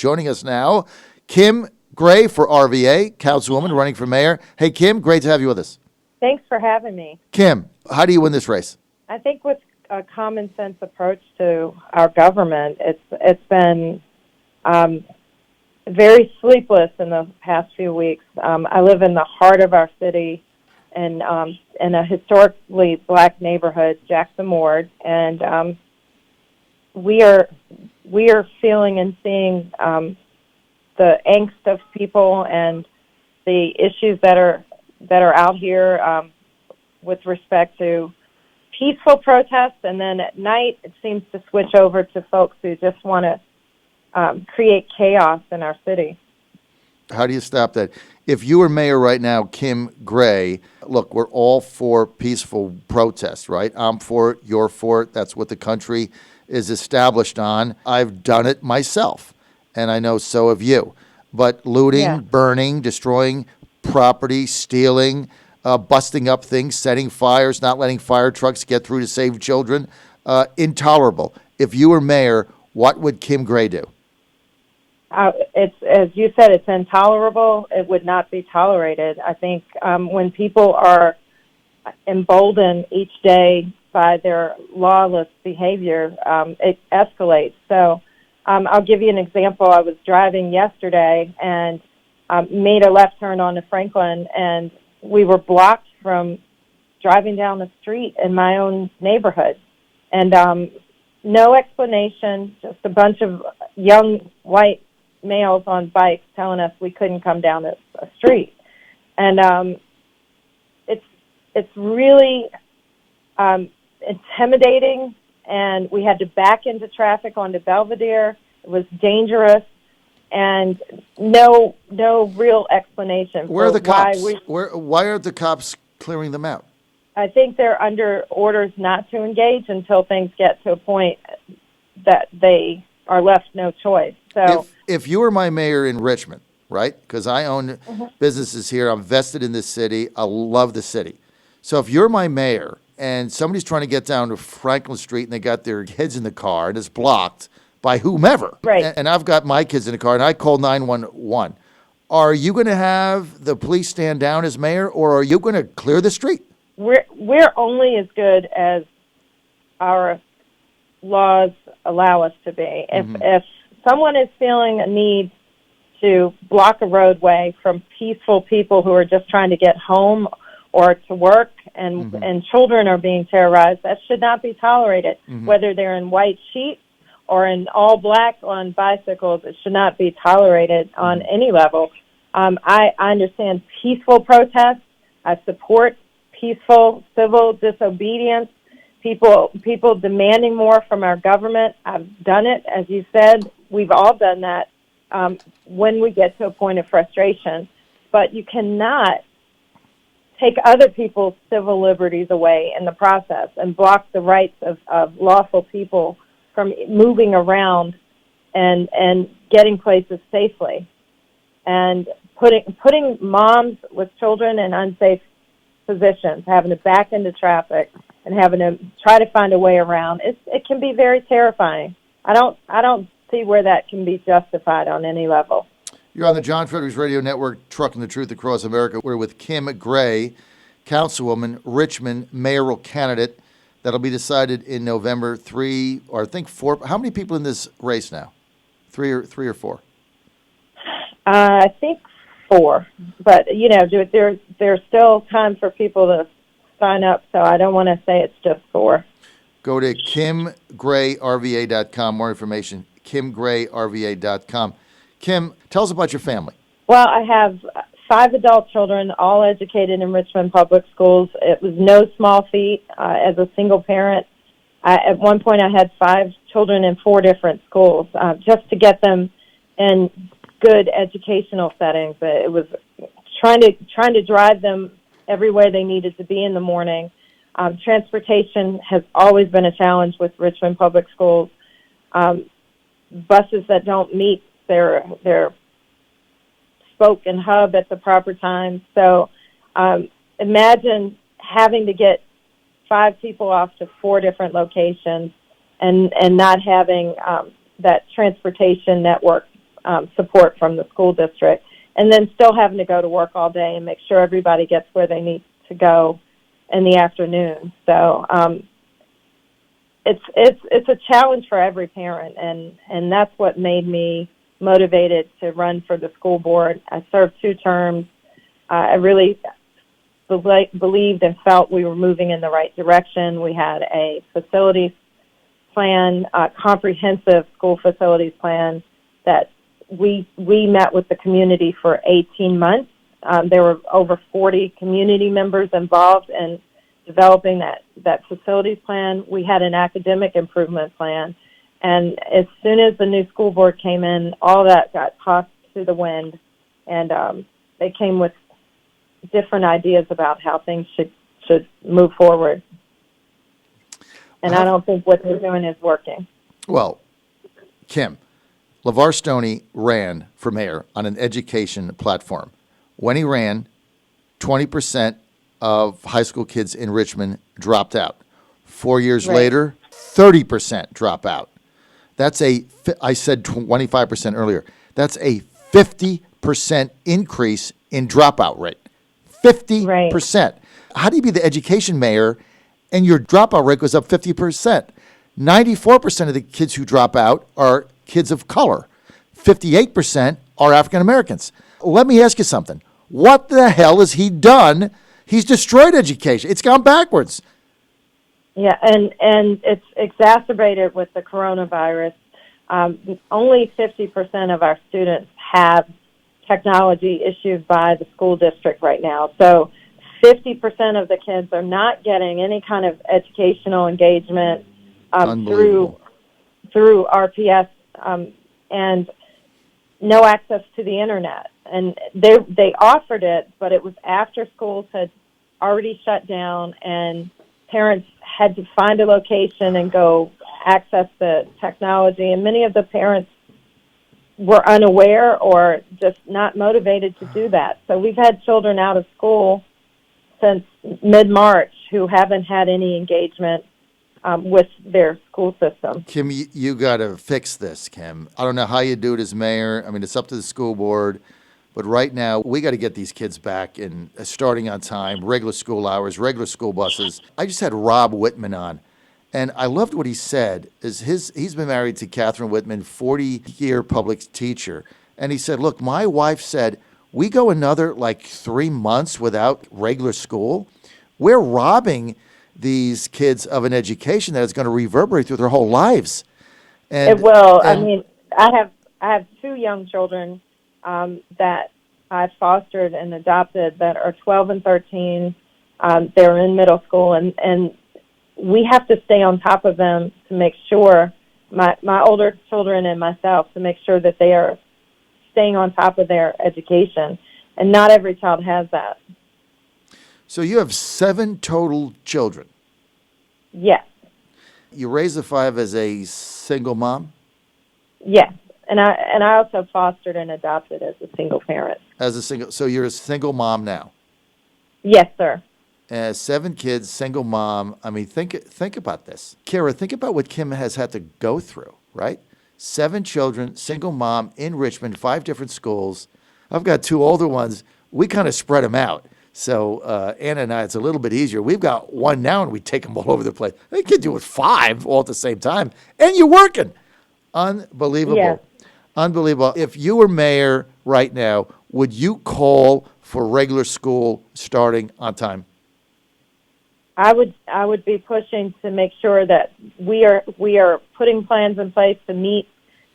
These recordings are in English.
Joining us now, Kim Gray for RVA, councilwoman running for mayor. Hey, Kim, great to have you with us. Thanks for having me. Kim, how do you win this race? I think with a common sense approach to our government, it's been very sleepless in the past few weeks. I live in the heart of our city in a historically black neighborhood, Jackson Ward, and we are feeling and seeing the angst of people and the issues that are out here with respect to peaceful protests, and then at night it seems to switch over to folks who just want to create chaos in our city. How do you stop that? If you were mayor right now, Kim Gray, look, we're all for peaceful protests, right? I'm for it, you're for it. That's what the country is established on. I've done it myself, and I know so have you. But looting, burning, destroying property, stealing, busting up things, setting fires, not letting fire trucks get through to save children, intolerable. If you were mayor, what would Kim Gray do? It's, as you said, it's intolerable. It would not be tolerated. I think when people are emboldened each day by their lawless behavior, it escalates. So I'll give you an example. I was driving yesterday and made a left turn onto Franklin, and we were blocked from driving down the street in my own neighborhood. And no explanation, just a bunch of young white males on bikes telling us we couldn't come down a street. And it's really intimidating, and we had to back into traffic onto Belvedere. It was dangerous, and no real explanation. Where are the cops? Why are the cops clearing them out? I think they're under orders not to engage until things get to a point that they are left no choice. So, if you were my mayor in Richmond, right? Because I own businesses here, I'm vested in this city. I love the city. So if you're my mayor and somebody's trying to get down to Franklin Street and they got their kids in the car and it's blocked by whomever, right? And I've got my kids in the car and I call 911. Are you going to have the police stand down as mayor, or are you going to clear the street? We're only as good as our laws allow us to be. If someone is feeling a need to block a roadway from peaceful people who are just trying to get home or to work, and children are being terrorized, that should not be tolerated. Whether they're in white sheets or in all black on bicycles, it should not be tolerated on any level. I understand peaceful protests. I support peaceful civil disobedience. People demanding more from our government. I've done it, as you said. We've all done that when we get to a point of frustration. But you cannot take other people's civil liberties away in the process and block the rights of lawful people from moving around and getting places safely. And putting moms with children in unsafe positions, having to back into traffic and having to try to find a way around, it can be very terrifying. I don't see where that can be justified on any level. You're on the John Fredericks Radio Network, Trucking the Truth Across America. We're with Kim Gray, councilwoman, Richmond mayoral candidate. That'll be decided in November. 3 or I think 4. How many people in this race now? Three or four? I think 4. But there's still time for people to sign up, so I don't want to say it's just 4. Go to KimGrayRVA.com. More information, KimGrayRVA.com. Kim, tell us about your family. Well, I have 5 adult children, all educated in Richmond Public Schools. It was no small feat as a single parent. At one point, I had 5 children in 4 different schools just to get them in good educational settings. It was trying to drive them everywhere they needed to be in the morning. Transportation has always been a challenge with Richmond Public Schools. Buses that don't meet their spoke and hub at the proper time. So imagine having to get 5 people off to 4 different locations and not having that transportation network support from the school district, and then still having to go to work all day and make sure everybody gets where they need to go in the afternoon. So it's a challenge for every parent, and that's what made me motivated to run for the school board. I served 2 terms. I really believed and felt we were moving in the right direction. We had a facilities plan, a comprehensive school facilities plan that we met with the community for 18 months. There were over 40 community members involved in developing that facilities plan. We had an academic improvement plan. And as soon as the new school board came in, all that got tossed to the wind, and they came with different ideas about how things should move forward. And I don't think what they're doing is working. Well, Kim, LeVar Stoney ran for mayor on an education platform. When he ran, 20% of high school kids in Richmond dropped out. 4 years later, 30% drop out. I said 25% earlier. That's a 50% increase in dropout rate. 50%. Right. How do you be the education mayor and your dropout rate goes up 50%? 94% of the kids who drop out are kids of color. 58% are African Americans. Let me ask you something. What the hell has he done? He's destroyed education. It's gone backwards. Yeah, and it's exacerbated with the coronavirus. Only 50% of our students have technology issued by the school district right now. So 50% of the kids are not getting any kind of educational engagement through RPS and no access to the internet. And they offered it, but it was after schools had already shut down and parents had to find a location and go access the technology. And many of the parents were unaware or just not motivated to do that. So we've had children out of school since mid-March who haven't had any engagement with their school system. Kim, you got to fix this, Kim. I don't know how you do it as mayor. I mean, it's up to the school board. But right now, we got to get these kids back in starting on time, regular school hours, regular school buses. I just had Rob Whitman on, and I loved what he said. He's been married to Catherine Whitman, 40-year public teacher. And he said, look, my wife said, we go another 3 months without regular school. We're robbing these kids of an education that is going to reverberate through their whole lives. And, it will. I mean, I have 2 young children that I've fostered and adopted that are 12 and 13. They're in middle school, and we have to stay on top of them to make sure, my older children and myself, to make sure that they are staying on top of their education. And not every child has that. So you have 7 total children? Yes. You raised the 5 as a single mom? Yes. And I also fostered and adopted as a single parent. So you're a single mom now? Yes, sir. 7 kids, single mom. I mean, think about this. Kara, think about what Kim has had to go through, right? 7 children, single mom in Richmond, 5 different schools. I've got 2 older ones. We kind of spread them out. So Anna and I, it's a little bit easier. We've got 1 now, and we take them all over the place. They can do it 5 all at the same time, and you're working. Unbelievable. Yes. Unbelievable. If you were mayor right now, would you call for regular school starting on time? I would be pushing to make sure that we are putting plans in place to meet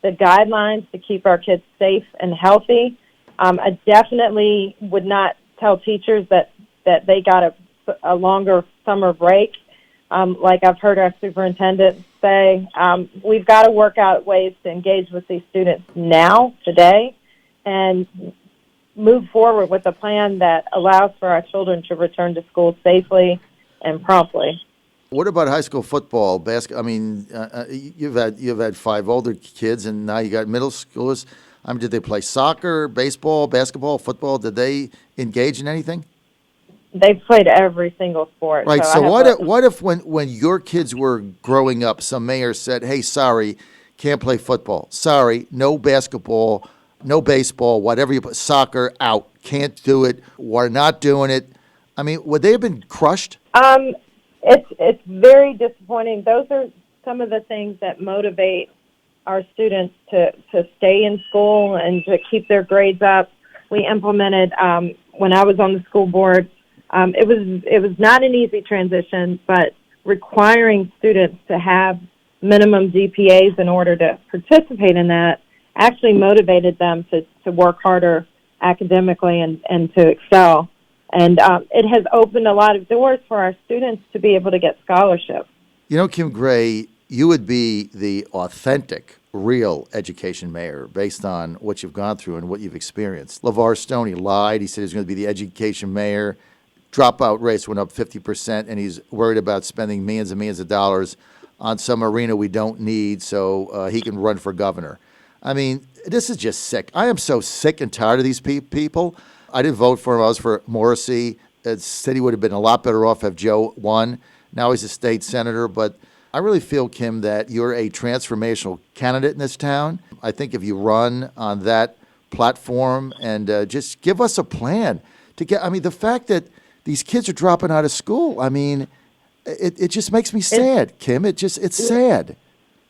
the guidelines to keep our kids safe and healthy. I definitely would not tell teachers that they got a longer summer break. Like I've heard our superintendent say, we've got to work out ways to engage with these students now, today, and move forward with a plan that allows for our children to return to school safely and promptly. What about high school football, basketball? I mean, you've had 5 older kids, and now you got middle schoolers. I mean, did they play soccer, baseball, basketball, football? Did they engage in anything? They played every single sport. Right. So what if when your kids were growing up, some mayor said, "Hey, sorry, can't play football. Sorry, no basketball. no baseball, whatever you put, soccer, out. Can't do it. We're not doing it. I mean, would they have been crushed? It's very disappointing. Those are some of the things that motivate our students to stay in school and to keep their grades up. We implemented, when I was on the school board, it was not an easy transition, but requiring students to have minimum GPAs in order to participate in that actually motivated them to work harder academically and to excel. And it has opened a lot of doors for our students to be able to get scholarships. You know, Kim Gray, you would be the authentic, real education mayor based on what you've gone through and what you've experienced. LeVar Stoney lied. He said he was going to be the education mayor. Dropout rates went up 50%, and he's worried about spending millions and millions of dollars on some arena we don't need so he can run for governor. I mean, this is just sick. I am so sick and tired of these people. I didn't vote for him. I was for Morrissey. The city would have been a lot better off if Joe won. Now he's a state senator. But I really feel, Kim, that you're a transformational candidate in this town. I think if you run on that platform and just give us a plan to get, I mean, the fact that these kids are dropping out of school, I mean, it just makes me sad, Kim. It's sad.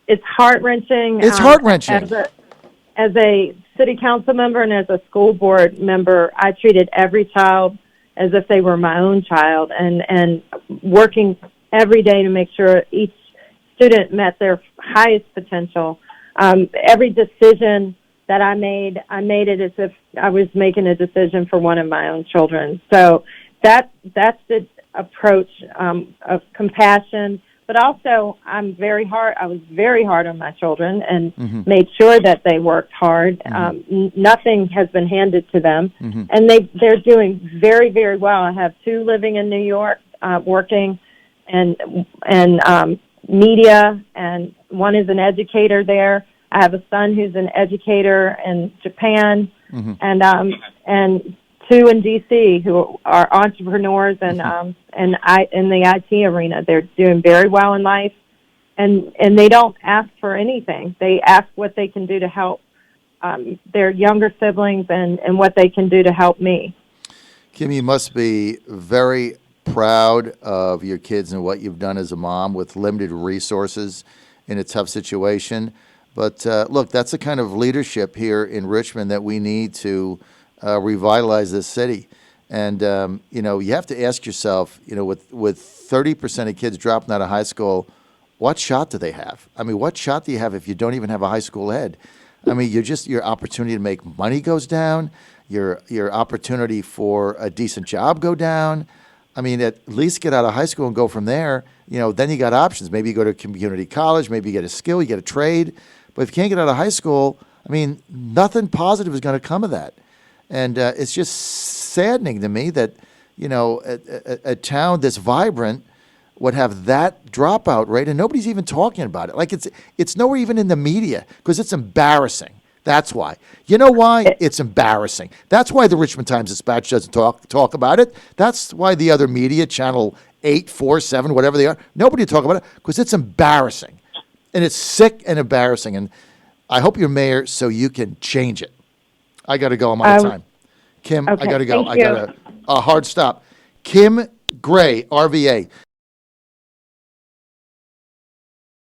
It's heart-wrenching. It's heart-wrenching. As a city council member and as a school board member, I treated every child as if they were my own child, and working every day to make sure each student met their highest potential. Every decision that I made it as if I was making a decision for one of my own children. So that's the approach of compassion. But also, I was very hard on my children and made sure that they worked hard. Nothing has been handed to them. And they're doing very, very well. I have two living in New York, working and media, and one is an educator there. I have a son who's an educator in Japan, and two in D.C. who are entrepreneurs and in the IT arena. They're doing very well in life, and they don't ask for anything. They ask what they can do to help their younger siblings and what they can do to help me. Kim, you must be very proud of your kids and what you've done as a mom with limited resources in a tough situation. But look, that's the kind of leadership here in Richmond that we need to revitalize this city. And, you have to ask yourself, with 30% of kids dropping out of high school, what shot do they have? I mean, what shot do you have if you don't even have a high school ed? I mean, your opportunity to make money goes down. Your opportunity for a decent job go down. I mean, at least get out of high school and go from there. Then you got options. Maybe you go to community college. Maybe you get a skill. You get a trade. But if you can't get out of high school, I mean, nothing positive is going to come of that. And it's just saddening to me that, a town this vibrant would have that dropout rate, and nobody's even talking about it. Like it's nowhere even in the media because it's embarrassing. That's why. You know why? It's embarrassing. That's why the Richmond Times-Dispatch doesn't talk about it. That's why the other media, Channel 8, 4, 7, whatever they are, nobody talk about it because it's embarrassing. And it's sick and embarrassing. And I hope you're mayor so you can change it. I got to go. I'm out of time. Kim, okay, I got to go. Thank you. I got a hard stop. Kim Gray, RVA.